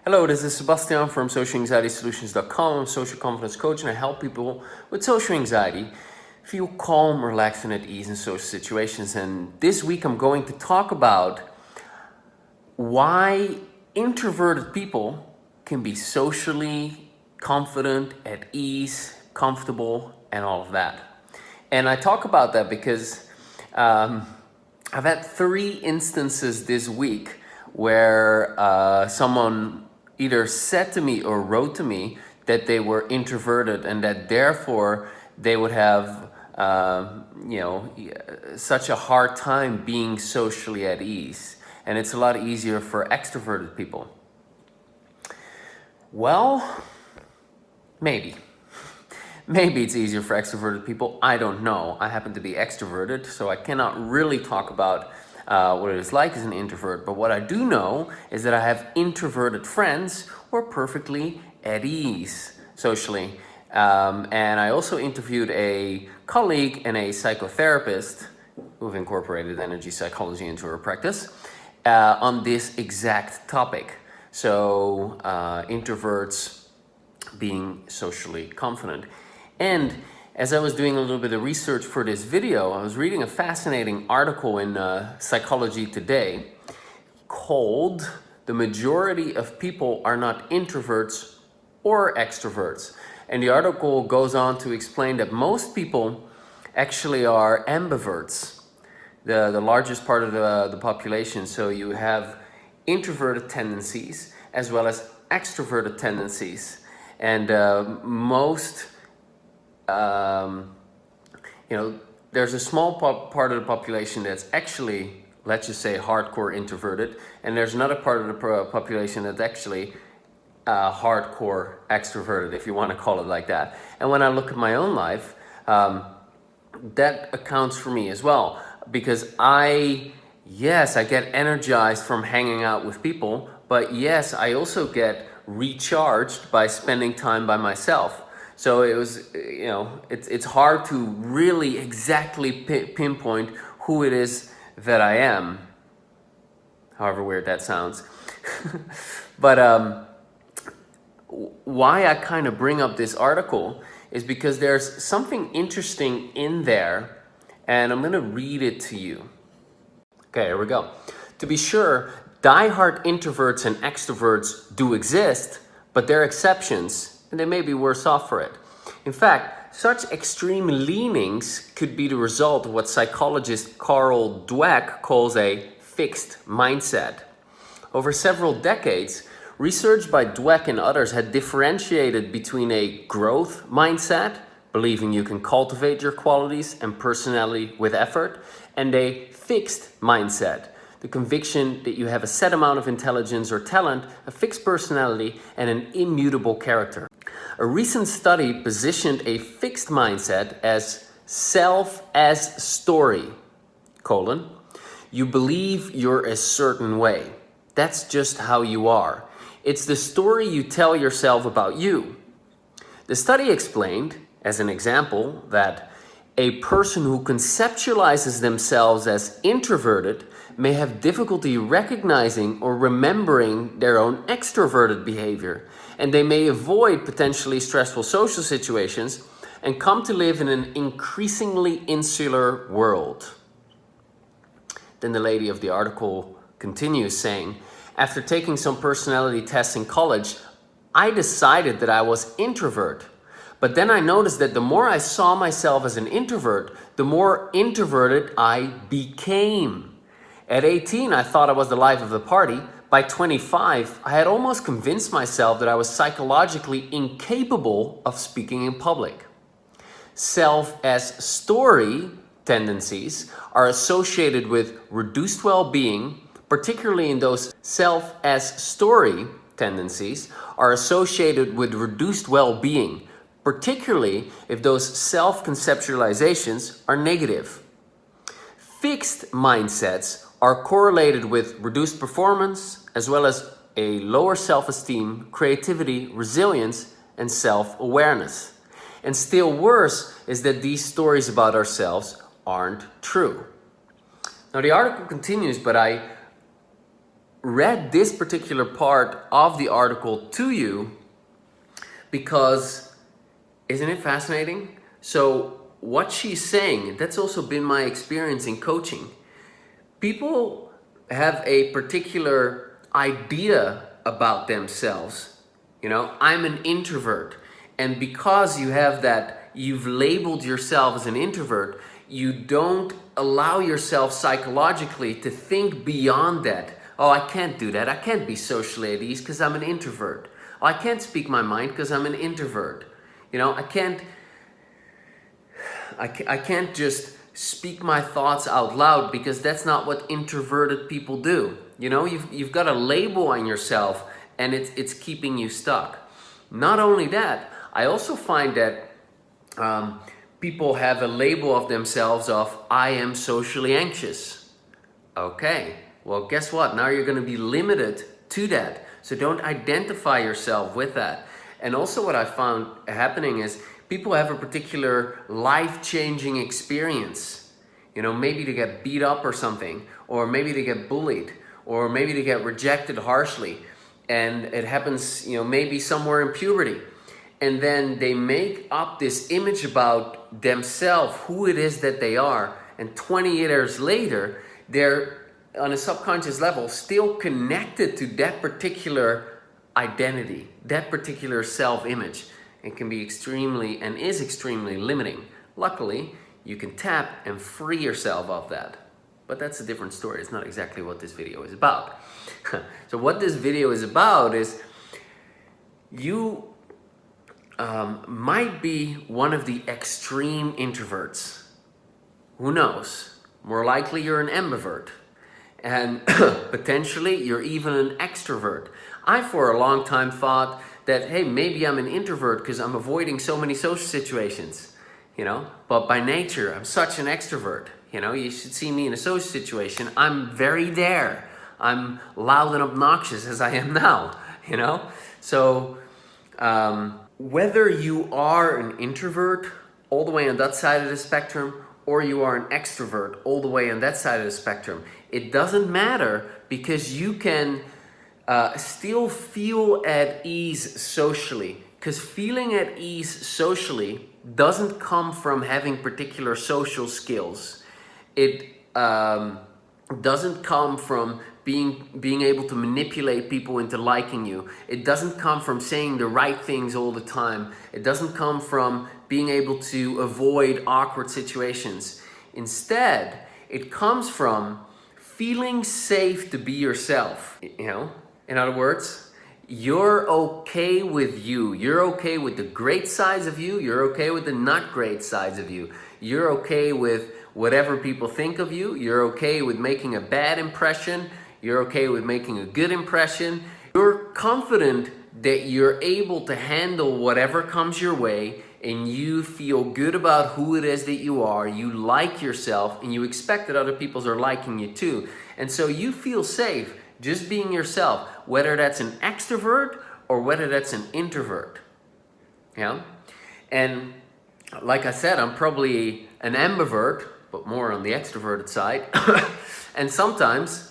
Hello, this is Sebastian from socialanxietysolutions.com. I'm a social confidence coach and I help people with social anxiety feel calm, relaxed, and at ease in social situations. And this week I'm going to talk about why introverted people can be socially confident, at ease, comfortable, and all of that. And I talk about that because I've had 3 instances this week where someone either said to me or wrote to me that they were introverted and that therefore they would have such a hard time being socially at ease. And it's a lot easier for extroverted people. Well, maybe. Maybe it's easier for extroverted people. I don't know. I happen to be extroverted, so I cannot really talk about what it is like as an introvert. But what I do know is that I have introverted friends who are perfectly at ease socially. And I also interviewed a colleague and a psychotherapist who've incorporated energy psychology into her practice on this exact topic. So introverts being socially confident. And as I was doing a little bit of research for this video, I was reading a fascinating article in Psychology Today called "The Majority of People Are Not Introverts or Extroverts." And the article goes on to explain that most people actually are ambiverts, the largest part of the population. So you have introverted tendencies as well as extroverted tendencies. And there's a small part of the population that's actually, let's just say, hardcore introverted, and there's another part of the population that's actually hardcore extroverted, if you want to call it like that. And when I look at my own life, that accounts for me as well, because I get energized from hanging out with people, but yes, I also get recharged by spending time by myself. So it was, it's hard to really exactly pinpoint who it is that I am, however weird that sounds. But why I kind of bring up this article is because there's something interesting in there, and I'm going to read it to you. Okay, here we go. To be sure, diehard introverts and extroverts do exist, but they're exceptions, and they may be worse off for it. In fact, such extreme leanings could be the result of what psychologist Carl Dweck calls a fixed mindset. Over several decades, research by Dweck and others had differentiated between a growth mindset, believing you can cultivate your qualities and personality with effort, and a fixed mindset, the conviction that you have a set amount of intelligence or talent, a fixed personality, and an immutable character. A recent study positioned a fixed mindset as self as story, you believe you're a certain way. That's just how you are. It's the story you tell yourself about you. The study explained, as an example, that a person who conceptualizes themselves as introverted may have difficulty recognizing or remembering their own extroverted behavior, and they may avoid potentially stressful social situations and come to live in an increasingly insular world. Then the lady of the article continues saying, after taking some personality tests in college, I decided that I was introvert. But then I noticed that the more I saw myself as an introvert, the more introverted I became. At 18, I thought I was the life of the party. By 25, I had almost convinced myself that I was psychologically incapable of speaking in public. Self as story tendencies are associated with reduced well-being, particularly in those self as story tendencies are associated with reduced well-being, particularly if those self-conceptualizations are negative. Fixed mindsets are correlated with reduced performance, as well as a lower self-esteem, creativity, resilience, and self-awareness. And still worse is that these stories about ourselves aren't true. Now the article continues, but I read this particular part of the article to you because isn't it fascinating? So what she's saying, that's also been my experience in coaching. People have a particular idea about themselves. You know, I'm an introvert. And because you have that, you've labeled yourself as an introvert, you don't allow yourself psychologically to think beyond that. Oh, I can't do that. I can't be socially at ease because I'm an introvert. Oh, I can't speak my mind because I'm an introvert. You know, I can't just speak my thoughts out loud because that's not what introverted people do. You know, you've got a label on yourself and it's keeping you stuck. Not only that, I also find that people have a label of themselves of I am socially anxious. Okay, well guess what? Now you're going to be limited to that. So don't identify yourself with that. And also what I found happening is people have a particular life-changing experience. You know, maybe they get beat up or something, or maybe they get bullied, or maybe they get rejected harshly. And it happens, you know, maybe somewhere in puberty. And then they make up this image about themselves, who it is that they are. And 20 years later, they're on a subconscious level still connected to that particular identity, that particular self-image. It can be extremely and is extremely limiting. Luckily, you can tap and free yourself of that. But that's a different story. It's not exactly what this video is about. So what this video is about is you might be one of the extreme introverts. Who knows? More likely you're an ambivert. And potentially you're even an extrovert. I for a long time thought that, hey, maybe I'm an introvert because I'm avoiding so many social situations, you know, but by nature I'm such an extrovert. You know, you should see me in a social situation. I'm very there. I'm loud and obnoxious as I am now, you know. So whether you are an introvert all the way on that side of the spectrum or you are an extrovert all the way on that side of the spectrum, it doesn't matter because you can still feel at ease socially. Because feeling at ease socially doesn't come from having particular social skills. It doesn't come from being able to manipulate people into liking you. It doesn't come from saying the right things all the time. It doesn't come from being able to avoid awkward situations. Instead, it comes from feeling safe to be yourself. You know, in other words, you're okay with you. You're okay with the great sides of you. You're okay with the not great sides of you. You're okay with whatever people think of you. You're okay with making a bad impression. You're okay with making a good impression. You're confident that you're able to handle whatever comes your way, and you feel good about who it is that you are. You like yourself and you expect that other people are liking you too. And so you feel safe just being yourself, whether that's an extrovert or whether that's an introvert. Yeah? And like I said, I'm probably an ambivert, but more on the extroverted side. And sometimes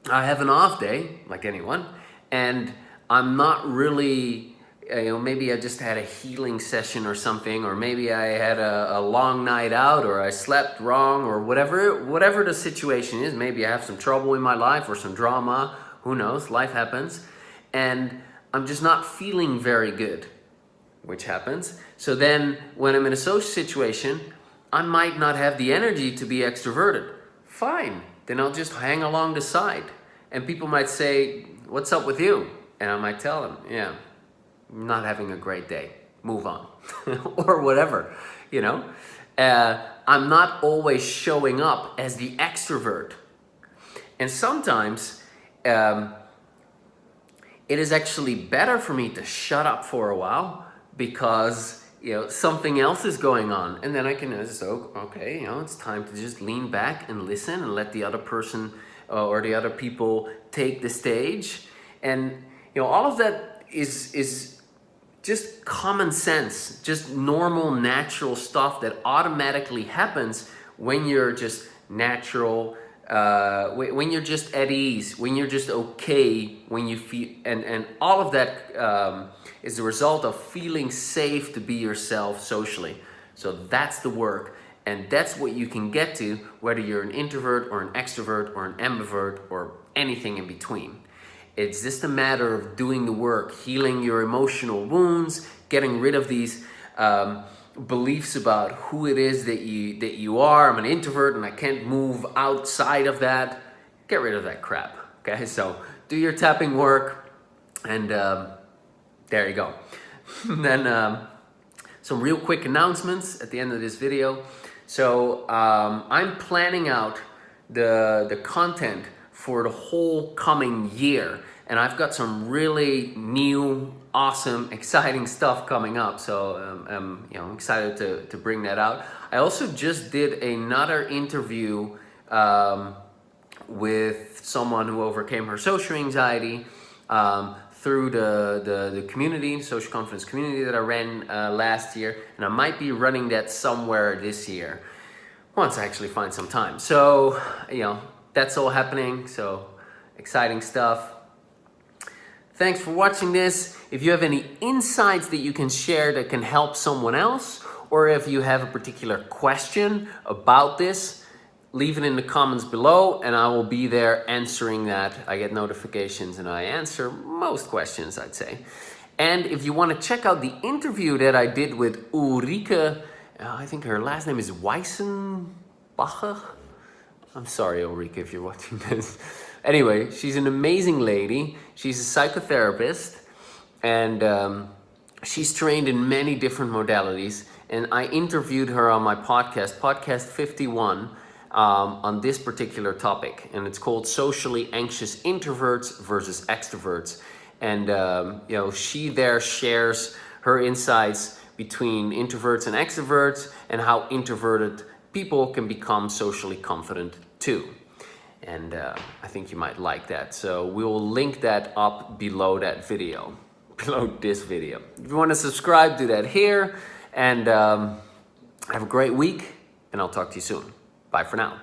I have an off day, like anyone, and I'm not really, you know, maybe I just had a healing session or something, or maybe I had a long night out, or I slept wrong, or whatever the situation is. Maybe I have some trouble in my life or some drama, who knows, life happens, and I'm just not feeling very good, which happens. So then when I'm in a social situation, I might not have the energy to be extroverted. Fine, then I'll just hang along the side. And people might say, what's up with you? And I might tell them, yeah, I'm not having a great day. Move on. Or whatever, you know. I'm not always showing up as the extrovert. And sometimes it is actually better for me to shut up for a while because, you know, something else is going on. And then I can just, okay, you know, it's time to just lean back and listen and let the other person or the other people take the stage. And, you know, all of that is just common sense, just normal, natural stuff that automatically happens when you're just natural, when you're just at ease, when you're just okay, when you feel, and all of that is the result of feeling safe to be yourself socially. So that's the work, and that's what you can get to, whether you're an introvert or an extrovert or an ambivert or anything in between. It's just a matter of doing the work, healing your emotional wounds, getting rid of these beliefs about who it is that you are. I'm an introvert and I can't move outside of that. Get rid of that crap. Okay, so do your tapping work, and there you go. Then some real quick announcements at the end of this video. So I'm planning out the content for the whole coming year, and I've got some really new, awesome, exciting stuff coming up. So I'm excited to bring that out. I also just did another interview with someone who overcame her social anxiety through the community, social confidence community that I ran last year, and I might be running that somewhere this year once I actually find some time. So that's all happening. So exciting stuff. Thanks for watching this. If you have any insights that you can share that can help someone else, or if you have a particular question about this, leave it in the comments below and I will be there answering that. I get notifications and I answer most questions, I'd say. And if you want to check out the interview that I did with Ulrike, I think her last name is Weissenbacher. I'm sorry, Ulrike, if you're watching this. Anyway, she's an amazing lady. She's a psychotherapist, and she's trained in many different modalities. And I interviewed her on my podcast 51, on this particular topic. And it's called Socially Anxious Introverts versus Extroverts. And she there shares her insights between introverts and extroverts, and how introverted people can become socially confident too. And I think you might like that. So we will link that up below that video, below this video. If you want to subscribe, do that here. And have a great week, and I'll talk to you soon. Bye for now.